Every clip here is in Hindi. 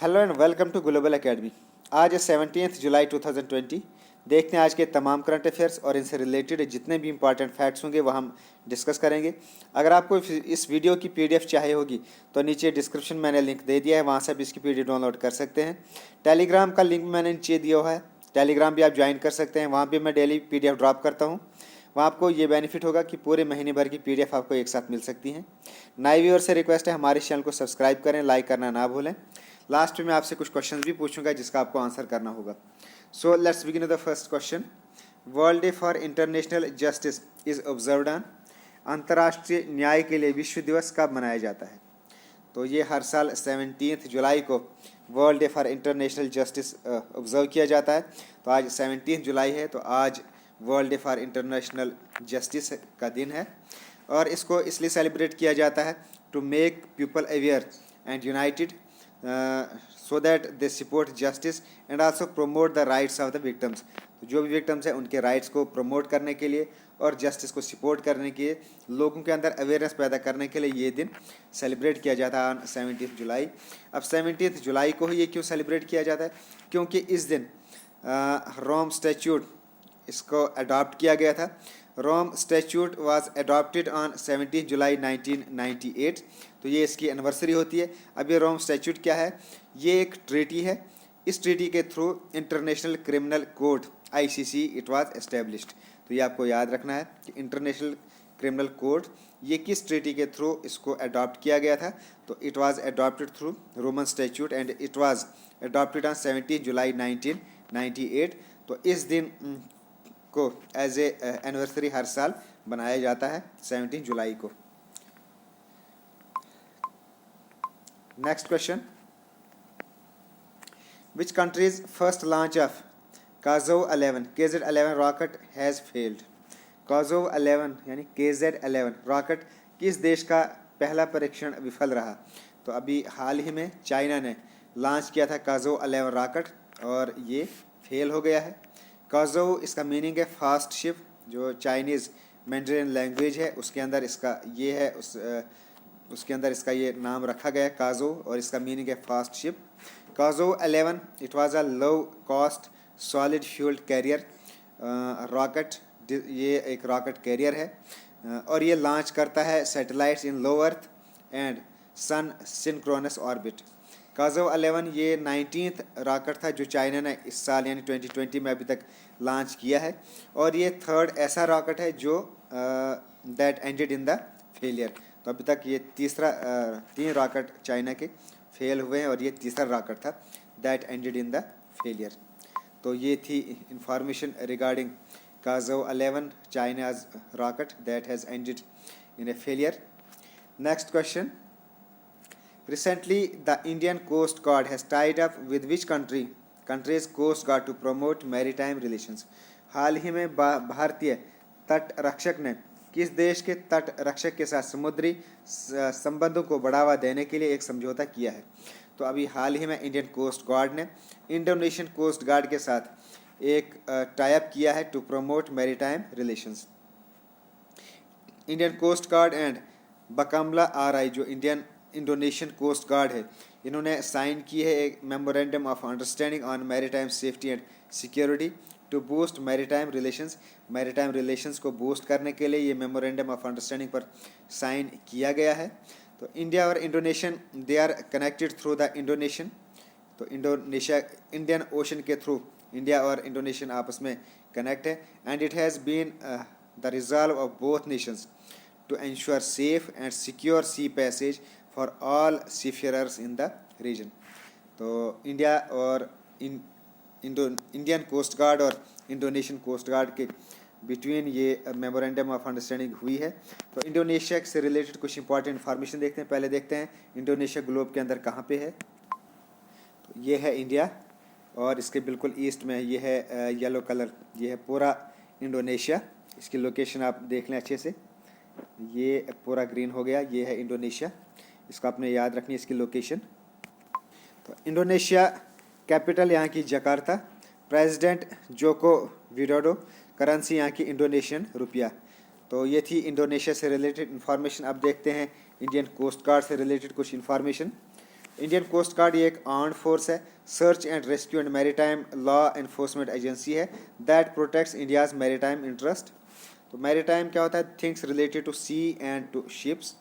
Hello and welcome to Global Academy. आज है 17 जुलाई 2020। देखते हैं आज के तमाम करंट अफेयर्स और इनसे रिलेटेड जितने भी इंपॉर्टेंट फैक्ट्स होंगे वह हम डिस्कस करेंगे। अगर आपको इस वीडियो की पीडीएफ चाहिए होगी तो नीचे डिस्क्रिप्शन मैंने लिंक दे दिया है, वहाँ से आप इसकी पीडीएफ डाउनलोड कर सकते हैं। टेलीग्राम का लिंक मैंने नीचे दिया हुआ है, टेलीग्राम भी आप ज्वाइन कर सकते हैं। वहाँ भी मैं डेली पीडीएफ ड्रॉप करता हूँ। वहाँ आपको ये बेनिफिट होगा कि पूरे महीने भर की पीडीएफ आपको एक साथ मिल सकती हैं। नए व्यूअर से रिक्वेस्ट है हमारे चैनल को सब्सक्राइब करें, लाइक करना ना भूलें। लास्ट में मैं आपसे कुछ क्वेश्चन भी पूछूंगा जिसका आपको आंसर करना होगा। So let's begin the first question. World day for international justice is observed on. अंतर्राष्ट्रीय न्याय के लिए विश्व दिवस कब मनाया जाता है? तो ये हर साल 17 जुलाई को world day for international justice observe किया जाता है। तो आज 17 जुलाई है, तो आज world day for international justice का दिन है और इसको इसलिए सेलिब्रेट किया जाता है to make people aware and united so that they support justice and also promote the rights of the victims। तो जो भी विक्टिम्स हैं उनके राइट्स को प्रमोट करने के लिए और जस्टिस को सपोर्ट करने के लिए, लोगों के अंदर अवेयरनेस पैदा करने के लिए ये दिन सेलिब्रेट किया जाता है 17 जुलाई। अब 17 जुलाई को ही ये क्यों सेलिब्रेट किया जाता है? क्योंकि इस दिन रोम स्टैट्यूट इसको अडॉप्ट किया गया था। रोम स्टैट्यूट वाज अडॉप्टेड ऑन 17 जुलाई 1998। तो ये इसकी एनिवर्सरी होती है। अब ये रोम स्टैट्यूट क्या है? ये एक ट्रीटी है। इस ट्रीटी के through international criminal court ICC it was established. तो ये आपको याद रखना है कि इंटरनेशनल क्रिमिनल कोर्ट ये किस ट्रीटी के थ्रू इसको अडॉप्ट किया गया था। तो it was adopted through Roman statute and it was adopted on 17 जुलाई 1998। तो इस दिन को एज ए एनिवर्सरी हर साल बनाया जाता है 17 जुलाई को। Next question. Which countries first launch of Kuaizhou 11 KZ-11 rocket has failed? Kuaizhou 11 यानी KZ-11 रॉकेट किस देश का पहला परीक्षण विफल रहा? तो अभी हाल ही में चाइना ने लॉन्च किया था काजोव 11 रॉकेट और ये फेल हो गया है। काजोव इसका मीनिंग है फास्ट शिप, जो चाइनीज़ मैंड्रिन लैंग्वेज है उसके अंदर इसका ये है, उसके अंदर इसका ये नाम रखा गया है काजोव और इसका मीनिंग है fast ship. Kuaizhou 11 it was a low cost solid fuelled carrier rocket. ये एक रॉकेट कैरियर है और ये लॉन्च करता है satellites in low earth and sun synchronous orbit. Kuaizhou 11 ये 19th रॉकेट था जो चाइना ने इस साल यानी 2020 में अभी तक लॉन्च किया है और ये थर्ड ऐसा रॉकेट है जो that ended in the failure. तो अभी तक ये तीन रॉकेट चाइना के फेल हुए हैं और ये तीसरा रॉकेट था that ended in the failure. तो ये थी information regarding Kuaizhou 11 China's rocket that has ended in a failure. Next question. Recently, the Indian Coast Guard has tied up with which country's Coast Guard to promote maritime relations? हाल ही में भारतीय तट रक्षक ने किस देश के तट रक्षक के साथ समुद्री संबंधों को बढ़ावा देने के लिए एक समझौता किया है? तो अभी हाल ही में इंडियन कोस्ट गार्ड ने इंडोनेशियन कोस्ट गार्ड के साथ एक टाई अप किया है to promote maritime relations. Indian coast guard and Bakamla RI जो इंडोनेशियन कोस्ट गार्ड है, इन्होंने साइन की है एक memorandum of understanding on maritime safety and security to boost maritime relations. Maritime relations को बूस्ट करने के लिए ये मेमोरेंडम ऑफ अंडरस्टैंडिंग पर साइन किया गया है। तो इंडिया और Indonesian they are connected through the Indonesian. तो इंडियन ओशन के थ्रू इंडिया और इंडोनेशियन आपस में कनेक्ट है and it has been the resolve of both nations to ensure safe and secure sea passage for all seafarers in the region. तो इंडिया और इंडियन कोस्ट गार्ड और इंडोनेशियन कोस्ट गार्ड के बिटवीन ये मेमोरेंडम ऑफ अंडरस्टैंडिंग हुई है। तो इंडोनेशिया से रिलेटेड कुछ इंपॉर्टेंट इन्फॉर्मेशन देखते हैं। पहले देखते हैं इंडोनेशिया ग्लोब के अंदर कहाँ पे है। तो ये है इंडिया और इसके बिल्कुल ईस्ट में ये है येलो कलर, ये है पूरा इंडोनेशिया। इसकी लोकेशन आप देख लें अच्छे से, ये पूरा ग्रीन हो गया, ये है इंडोनेशिया। इसको आपने याद रखनी है इसकी लोकेशन। तो इंडोनेशिया कैपिटल यहाँ की Jakarta, president Joko Widodo, currency यहाँ की इंडोनेशियन रुपया। तो ये थी इंडोनेशिया से रिलेटेड इन्फॉर्मेशन। अब देखते हैं इंडियन कोस्ट गार्ड से रिलेटेड कुछ इन्फॉर्मेशन। इंडियन कोस्ट गार्ड ये एक आर्म्ड फोर्स है, search and rescue and maritime law enforcement agency है that protects India's maritime interest. तो मैरीटाइम क्या होता है? Things related to sea and to ships.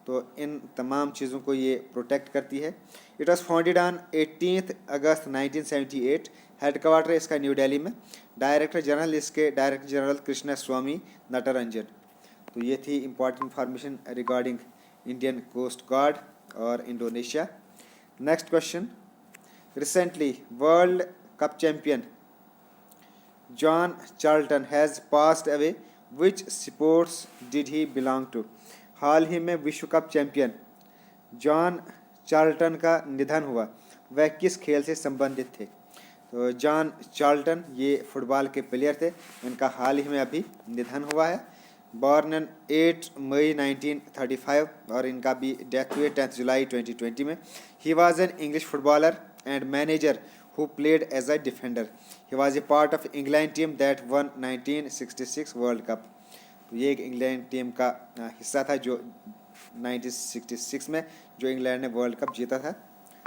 तो इन तमाम चीज़ों को ये प्रोटेक्ट करती है। It was founded on 18 August 1978। Headquarter इसका न्यू दिल्ली में। डायरेक्टर जनरल इसके डायरेक्टर जनरल कृष्णा स्वामी नटरंजन। तो ये थी important information regarding Indian coast guard और Indonesia. Next question, recently world cup champion John Charlton has passed away, which sports did he belong to? हाल ही में विश्व कप चैंपियन जॉन चार्ल्टन का निधन हुआ, वह किस खेल से संबंधित थे? तो जॉन चार्ल्टन ये फुटबॉल के प्लेयर थे, इनका हाल ही में अभी निधन हुआ है। बॉर्न इन 8 मई 1935 और इनका भी डेथ हुई 10 जुलाई 2020 में। He was an English footballer and manager who played as a defender. He was a part of England team that won 1966 World Cup. तो ये एक इंग्लैंड टीम का हिस्सा था जो 1966 में जो इंग्लैंड ने वर्ल्ड कप जीता था।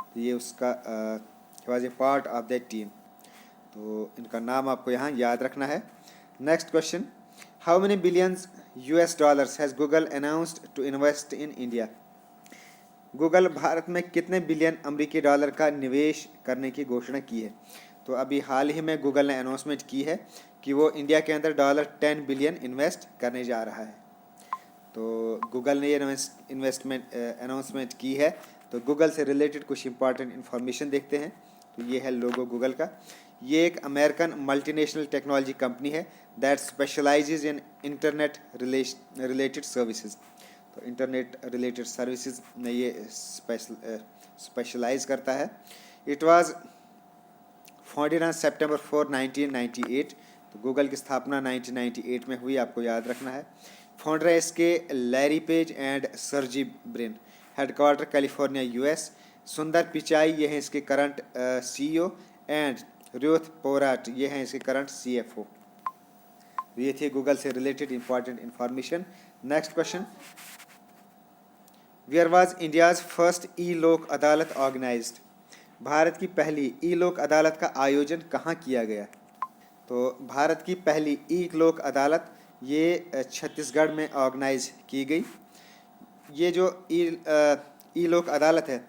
तो ये उसका he was a part of that team. तो इनका नाम आपको यहाँ याद रखना है। Next question, how many billions US dollars has Google announced to invest in India? Google Bharat में कितने बिलियन अमेरिकी डॉलर का निवेश करने की घोषणा की है? तो अभी हाल ही में गूगल ने अनाउंसमेंट की है कि वो इंडिया के अंदर $10 बिलियन इन्वेस्ट करने जा रहा है। तो गूगल ने ये इन्वेस्टमेंट अनाउंसमेंट की है। तो गूगल से रिलेटेड कुछ इंपॉर्टेंट इन्फॉर्मेशन देखते हैं। तो ये है लोगो गूगल का। ये एक अमेरिकन मल्टीनेशनल टेक्नोलॉजी कंपनी है that specialises in internet related services. तो इंटरनेट रिलेटेड सर्विसेज में ये स्पेशलाइज करता है। It was founded on September 4, 1998। तो गूगल की स्थापना 1998 में हुई, आपको याद रखना है। फाउंडर है इसके Larry page and Sergey Brin. Headquarter California US। सुंदर पिचाई ये हैं इसके करंट CEO एंड रुथ पोराट ये हैं इसके करंट CFO। तो ये थी गूगल से related important information. Next question, where was India's first e Lok Adalat organised? Bharat की पहली ई लोक अदालत का आयोजन कहाँ किया गया? तो भारत की पहली ई लोक अदालत ये छत्तीसगढ़ में ऑर्गेनाइज की गई। ये जो ई लोक अदालत है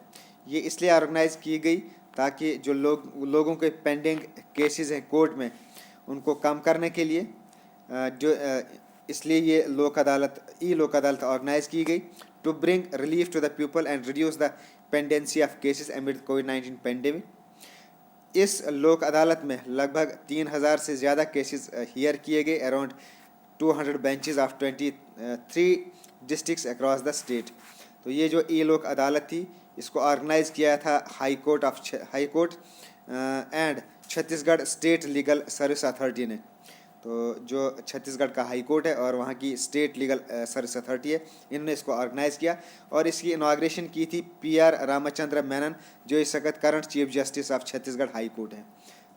ये इसलिए ऑर्गेनाइज की गई ताकि जो लोगों के पेंडिंग केसेस हैं कोर्ट में उनको कम करने के लिए इसलिए ये ई लोक अदालत ऑर्गेनाइज की गई to bring relief to the people and reduce the pendency of cases amid कोविड-19 पेंडेमिक। इस लोक अदालत में लगभग 3000 से ज़्यादा केसेस हियर किए गए। Around 200 benches of 23 districts across the state. तो ये जो ई लोक अदालत थी इसको ऑर्गेनाइज किया था high court and Chhattisgarh state legal service authority ने। तो जो छत्तीसगढ़ का हाई कोर्ट है और वहाँ की स्टेट लीगल सर्विस अथॉरिटी है, इन्होंने इसको ऑर्गेनाइज़ किया और इसकी इनाग्रेशन की थी PR रामचंद्र मेनन जो इस वक्त current chief justice of Chhattisgarh high court है।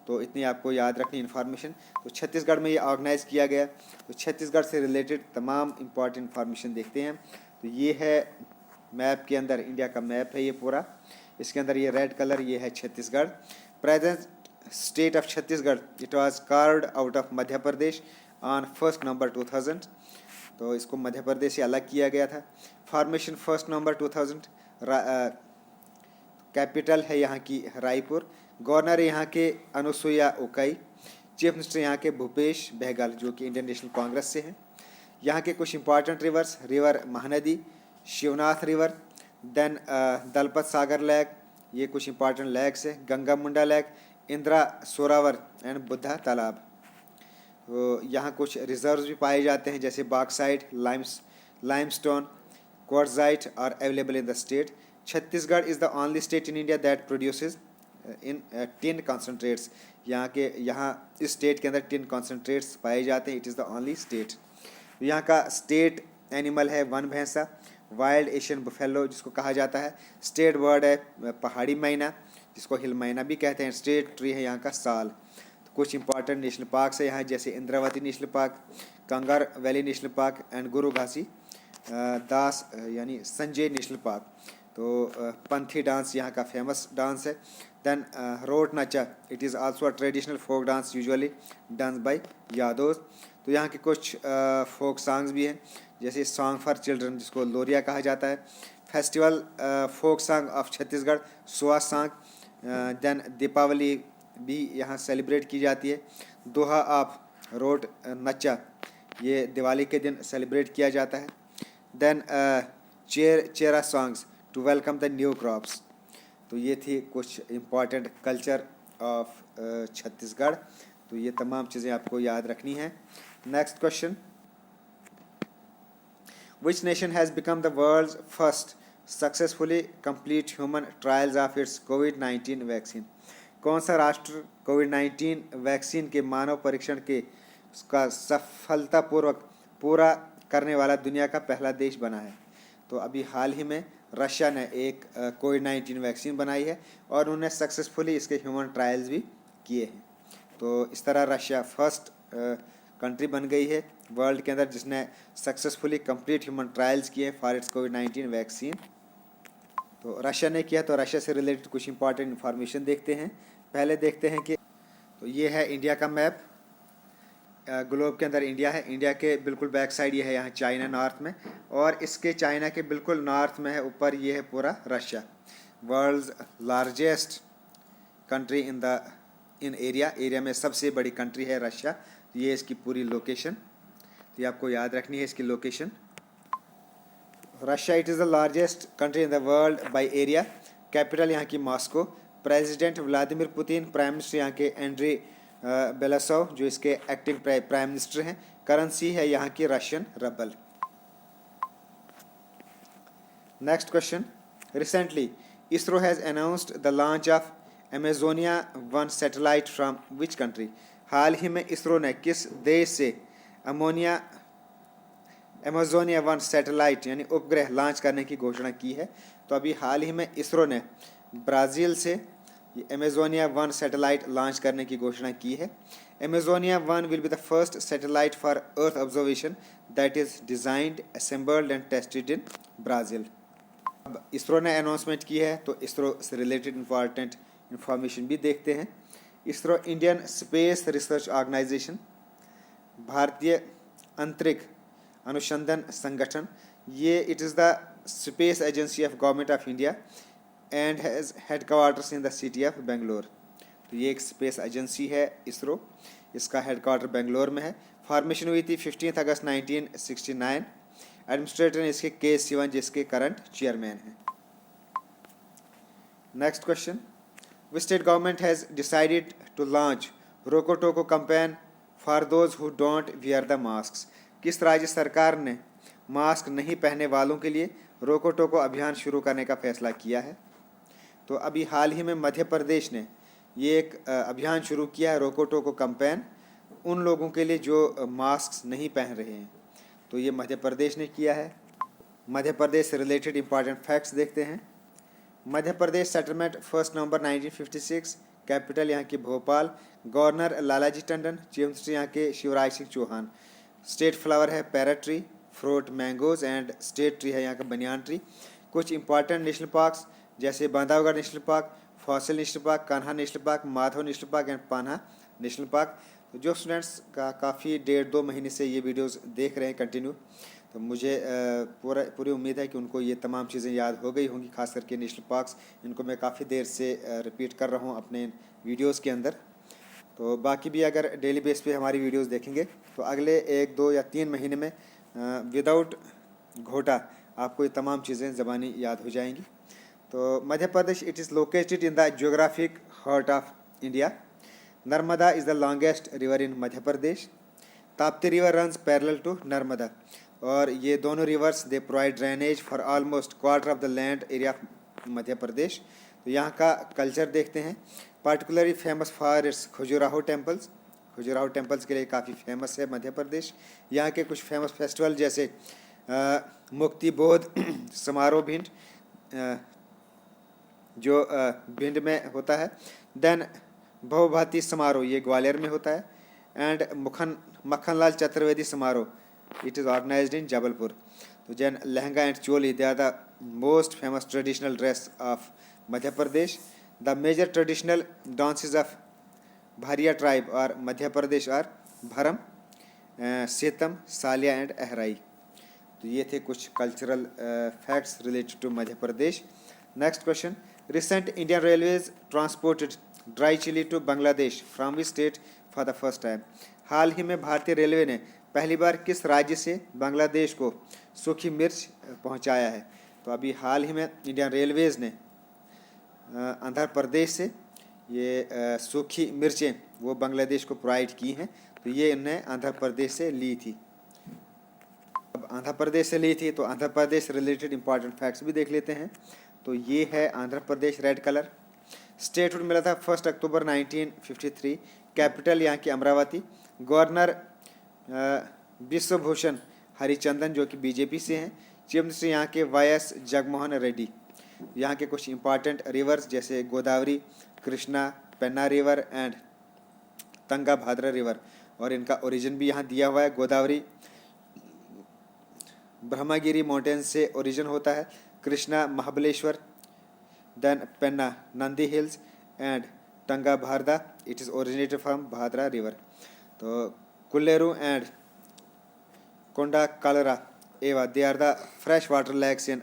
तो इतनी आपको याद रखनी इन्फॉर्मेशन। तो छत्तीसगढ़ में ये ऑर्गेनाइज़ किया गया। तो छत्तीसगढ़ से रिलेटेड तमाम इम्पॉर्टेंट इन्फॉर्मेशन देखते हैं। तो ये है मैप के अंदर, इंडिया का मैप है ये पूरा। इसके अंदर ये रेड कलर ये है Chhattisgarh. Present state of Chhattisgarh it was carved out of Madhya Pradesh on 1 नवंबर 2000। तो इसको मध्य प्रदेश से अलग किया गया था। फॉर्मेशन 1 नवंबर 2000। कैपिटल है यहाँ की रायपुर। गवर्नर यहाँ के अनुसुईया उकाई। चीफ मिनिस्टर यहाँ के भूपेश बहगल जो कि इंडियन नेशनल कांग्रेस से हैं। यहाँ के कुछ important rivers, river Mahanadi, Shivnath river, then Dalpat Sagar lake, ये कुछ इंपॉर्टेंट लेक्स है। गंगा मुंडा lake, Indira Sarovar and Buddha तालाब। तो यहाँ कुछ रिजर्व्स भी पाए जाते हैं जैसे bauxite, limestone, quartzite are available in the state. Chhattisgarh is the only state in India that produces in tin concentrates. यहाँ इस स्टेट के अंदर टिन कॉन्सेंट्रेट्स पाए जाते हैं। It is the only state. यहाँ का स्टेट एनिमल है वन भैंसा, वाइल्ड एशियन बुफेलो जिसको कहा जाता है। स्टेट बर्ड है पहाड़ी मैना जिसको हिल मैना भी कहते हैं। स्टेट ट्री है यहाँ का साल। तो कुछ इंपॉर्टेंट नेशनल पार्क्स है यहाँ जैसे Indravati national park, Kanger valley national park and Guru Ghasi दास यानी संजय नेशनल पार्क। तो पंथी डांस यहाँ का फेमस डांस है। Then Raut Nacha, it is also a traditional folk dance usually dance by Yadav. तो यहाँ के कुछ फोक सॉन्ग्स भी हैं, जैसे सॉन्ग फॉर चिल्ड्रन जिसको लोरिया कहा जाता है, festival folk song of Chhattisgarh Sua song. Then Deepavali भी यहाँ सेलिब्रेट की जाती है। दोहा ऑफ रोट नचा, ये दिवाली के दिन सेलिब्रेट किया जाता है। Then Chera songs to welcome the new crops. तो ये थी कुछ इम्पॉर्टेंट कल्चर ऑफ छत्तीसगढ़। तो ये तमाम चीज़ें आपको याद रखनी है। Next question, which nation has become the world's first successfully complete human trials of its कोविड-19 वैक्सीन। कौन सा राष्ट्र कोविड-19 वैक्सीन के मानव परीक्षण के उसका सफलतापूर्वक पूरा करने वाला दुनिया का पहला देश बना है? तो अभी हाल ही में रशिया ने एक कोविड-19 वैक्सीन बनाई है और उन्होंने सक्सेसफुली इसके ह्यूमन ट्रायल्स भी किए हैं। तो इस तरह रशिया फर्स्ट कंट्री बन गई है वर्ल्ड के अंदर जिसने सक्सेसफुली कंप्लीट ह्यूमन ट्रायल्स किए फॉर इट्स कोविड-19 वैक्सीन। तो रशिया ने किया। तो रशिया से रिलेटेड कुछ इंपॉर्टेंट इन्फॉर्मेशन देखते हैं। पहले देखते हैं कि तो ये है इंडिया का मैप, ग्लोब के अंदर इंडिया है। इंडिया के बिल्कुल बैक साइड ये है यहाँ चाइना नॉर्थ में, और इसके चाइना के बिल्कुल नॉर्थ में है ऊपर ये है पूरा Russia. World's largest country in area में सबसे बड़ी कंट्री है रशिया। ये इसकी पूरी लोकेशन, तो ये आपको याद रखनी है इसकी location. Russia it is the largest country in the world by area. Capital यहाँ की Moscow. President Vladimir Putin. Prime minister यहाँ के एंड्री बेलासोव जो इसके एक्टिंग प्राइम मिनिस्टर हैं। करेंसी है यहाँ की Russian rouble. Next question, recently ISRO has announced the launch of Amazonia 1 satellite from which country. हाल ही में इसरो ने किस देश से अमेजोनिया 1 सैटेलाइट यानी उपग्रह लॉन्च करने की घोषणा की है? तो अभी हाल ही में इसरो ने ब्राज़ील से अमेजोनिया 1 सैटेलाइट लॉन्च करने की घोषणा की है। Amazonia 1 will be the first satellite for earth observation that is designed, assembled and tested in Brazil. अब इसरो ने अनाउंसमेंट की है तो इसरो से रिलेटेड इंपॉर्टेंट इंफॉर्मेशन भी देखते हैं। ISRO Indian Space Research Organisation, भारतीय अंतरिक्ष अनुसंधान संगठन, ये it is the space agency of government of India and has headquarters in the city of Bangalore. तो ये एक स्पेस एजेंसी है इसरो, इसका हेडक्वार्टर बेंगलोर में है। फॉर्मेशन हुई थी 15 अगस्त 1969। एडमिनिस्ट्रेटर इसके के सिवन जिसके करंट चेयरमैन हैं। Next question, which state government has decided to launch Roko Toko campaign for those who don't wear the mask. किस राज्य सरकार ने मास्क नहीं पहनने वालों के लिए रोको टोको अभियान शुरू करने का फैसला किया है? तो अभी हाल ही में मध्य प्रदेश ने ये एक अभियान शुरू किया है रोको टोको कैंपेन उन लोगों के लिए जो मास्क नहीं पहन रहे हैं। तो ये मध्य प्रदेश ने किया है। मध्य प्रदेश से रिलेटेड इंपॉर्टेंट फैक्ट्स देखते हैं। मध्य प्रदेश सेटलमेंट 1 नवंबर 1956। कैपिटल यहाँ की Bhopal. Governor Lalji Tandon. Chief minister यहाँ के शिवराज सिंह चौहान। स्टेट फ्लावर है parrot tree. Fruit mangoes and state tree है यहाँ का बनियान ट्री। कुछ इंपॉर्टेंट नेशनल पार्क्स जैसे Bandhavgarh national park, fossil national park, Kanha national park, Madhav national park and Panna national park. तो जो स्टूडेंट्स का काफ़ी 1.5-2 महीने से ये वीडियोस देख रहे हैं कंटिन्यू, तो मुझे पूरी उम्मीद है कि उनको ये तमाम चीज़ें याद हो गई होंगी। खास करके नेशनल पार्क्स, इनको मैं काफ़ी देर से रिपीट कर रहा हूँ अपने वीडियोस के अंदर। तो बाकी भी अगर डेली बेस पे हमारी वीडियोस देखेंगे तो अगले 1, 2 या 3 महीने में विदाउट घोटा आपको ये तमाम चीज़ें ज़बानी याद हो जाएंगी। तो Madhya Pradesh it is located in the geographic heart of India. Narmada is the longest river in Madhya Pradesh. Tapti river runs parallel to Narmada, और ये दोनों rivers they provide drainage for almost quarter of the land area of Madhya Pradesh. तो यहाँ का कल्चर देखते हैं। Particularly famous for its Khajuraho temples. Khajuraho temples के लिए काफ़ी फेमस है मध्य प्रदेश। यहाँ के कुछ फेमस फेस्टिवल जैसे मुक्ति बोध समारोह भिंड जो भिंड में होता है। देन भवभाती समारोह ये ग्वालियर में होता है। एंड मक्खनलाल चतुर्वेदी समारोह it is organised in Jabalpur. तो जैन lehenga and choli they are the most famous traditional dress of Madhya Pradesh. The major traditional dances of Bhariya tribe और मध्य प्रदेश और भरम, सेतम, सालिया एंड अहराई। तो ये थे कुछ cultural facts related to Madhya Pradesh. Next question, recent Indian railways transported dry chilli to Bangladesh from which state for the first time. हाल ही में भारतीय रेलवे ने पहली बार किस राज्य से बांग्लादेश को सूखी मिर्च पहुंचाया है। तो अभी हाल ही में इंडियन रेलवेज ने आंध्र प्रदेश से ये सूखी मिर्चें वो बांग्लादेश को प्रोवाइड की हैं। तो ये इन्हें आंध्र प्रदेश से ली थी। अब आंध्र प्रदेश से ली थी तो Andhra Pradesh related important facts भी देख लेते हैं। तो ये है Andhra Pradesh, red colour. Statehood मिला था 1 अक्टूबर 1953। कैपिटल यहाँ की अमरावती। गवर्नर विश्वभूषण हरिचंदन जो कि बीजेपी से हैं। चीफ मिनिस्टर यहाँ के वाई.एस. जगनमोहन रेड्डी। यहाँ के कुछ इंपॉर्टेंट रिवर्स जैसे Godavari, Krishna, Penna river and Tunga Bhadra river, और इनका ओरिजिन भी यहाँ दिया हुआ है। गोदावरी ब्रह्मगिरी माउंटेन से ओरिजिन होता है, Krishna Mahabaleshwar, then Penna Nandi hills and Tunga भारदा it is originated from Bhadra river. तो Kolleru and Kondakarla Ava they are the fresh water lakes in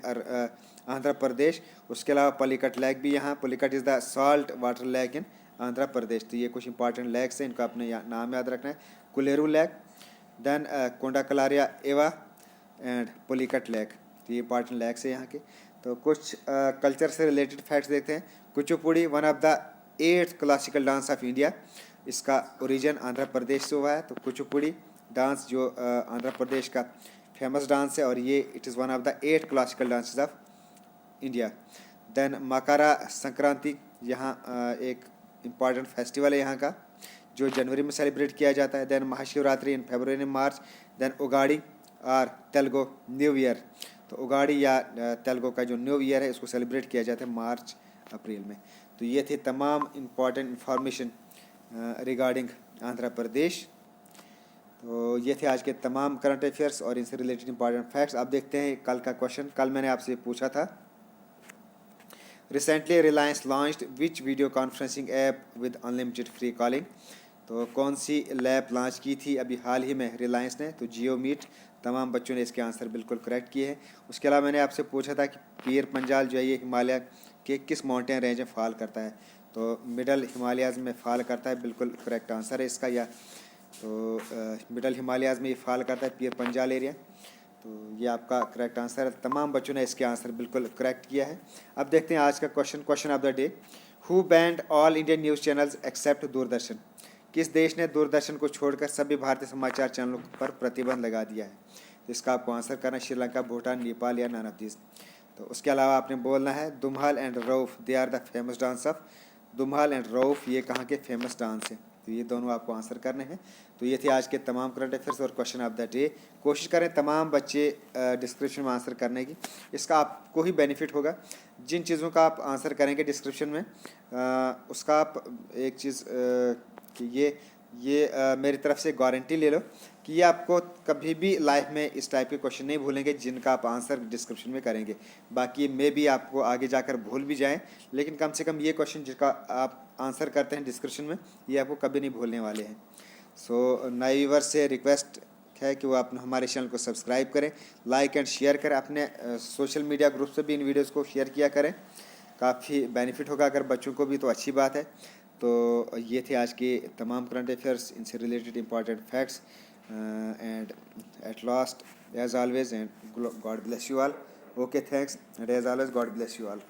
Andhra Pradesh. उसके अलावा पलिकट लेक भी यहाँ, Pulicat is the salt water lake इन आंध्र प्रदेश। तो ये कुछ इंपॉर्टेंट लेक्स हैं, इनको अपने नाम याद रखना है। कुलेरू लेक, देन कोंडा कलारिया एवा एंड पलिकट लेक। तो ये इंपॉर्टेंट लेक्स है यहाँ के। तो कुछ कल्चर से रिलेटेड फैक्ट्स देखते हैं। Kuchipudi one of the 8th classical dance of India. इसका ओरिजिन आंध्र प्रदेश से हुआ है। तो कुचिपुड़ी डांस जो आंध्र प्रदेश का फेमस डांस है और ये it is one of the 8 classical dances of India. Then Makar Sankranti यहाँ एक इम्पॉर्टेंट फेस्टिवल है यहाँ का जो जनवरी में सेलिब्रेट किया जाता है। Then Mahashivratri in February and March. Then Ugadi और तेलुगु न्यू ईयर। तो उगाड़ी या तेलुगु का जो न्यू ईयर है इसको सेलिब्रेट किया जाता है मार्च अप्रैल में। तो ये थे तमाम important information regarding Andhra Pradesh. तो ये थे आज के तमाम करंट अफेयर्स और इनसे रिलेटेड इंपॉर्टेंट फैक्ट्स। अब देखते हैं कल का क्वेश्चन। कल मैंने आपसे पूछा था, recently Reliance launched which video conferencing app with unlimited free calling. तो कौन सी लैब लॉन्च की थी अभी हाल ही में रिलायंस ने। तो जियो मीट। तमाम बच्चों ने इसके आंसर बिल्कुल करेक्ट किए हैं। उसके अलावा मैंने आपसे पूछा था कि पीर पंजाल जो है ये हिमालय के किस माउंटेन रेंज में फॉल करता है। तो मिडल हिमालयाज़ में फॉल करता है, बिल्कुल करेक्ट आंसर है इसका। या तो मिडल हिमालयाज़ में ये फॉल करता है पीर पंजाल एरिया। तो ये आपका करेक्ट आंसर है। तमाम बच्चों ने इसके आंसर बिल्कुल करेक्ट किया है। अब देखते हैं आज का question of the day. Who banned all Indian news channels except Doordarshan. किस देश ने दूरदर्शन को छोड़कर सभी भारतीय समाचार चैनलों पर प्रतिबंध लगा दिया है। तो इसका आपको आंसर करना है श्रीलंका, भूटान, नेपाल या नन ऑफ दिस। तो उसके अलावा आपने बोलना है Dhumhal and Rouf they are the famous dance of. Dhumhal and Rouf ये कहाँ के फेमस डांस है। तो ये दोनों आपको आंसर करने हैं। तो ये थे आज के तमाम करंट अफेयर्स और क्वेश्चन ऑफ द डे। कोशिश करें तमाम बच्चे डिस्क्रिप्शन में आंसर करने की, इसका आपको ही बेनिफिट होगा। जिन चीज़ों का आप आंसर करेंगे डिस्क्रिप्शन में उसका आप एक चीज़ कि ये मेरी तरफ से गारंटी ले लो कि ये आपको कभी भी लाइफ में इस टाइप के क्वेश्चन नहीं भूलेंगे जिनका आप आंसर डिस्क्रिप्शन में करेंगे। बाकी मे भी आपको आगे जाकर भूल भी जाएं, लेकिन कम से कम ये क्वेश्चन जिसका आप आंसर करते हैं डिस्क्रिप्शन में ये आपको कभी नहीं भूलने वाले हैं। सो नए व्यूअर्स से रिक्वेस्ट है कि वो आप हमारे चैनल को सब्सक्राइब करें, लाइक एंड शेयर करें, अपने सोशल मीडिया ग्रुप से भी इन वीडियोज़ को शेयर किया करें। काफ़ी बेनिफिट होगा अगर बच्चों को भी, तो अच्छी बात है। तो ये थे आज के तमाम करंट अफेयर्स, इनसे related important facts and at last as always and God bless you all. Okay, thanks and as always God bless you all.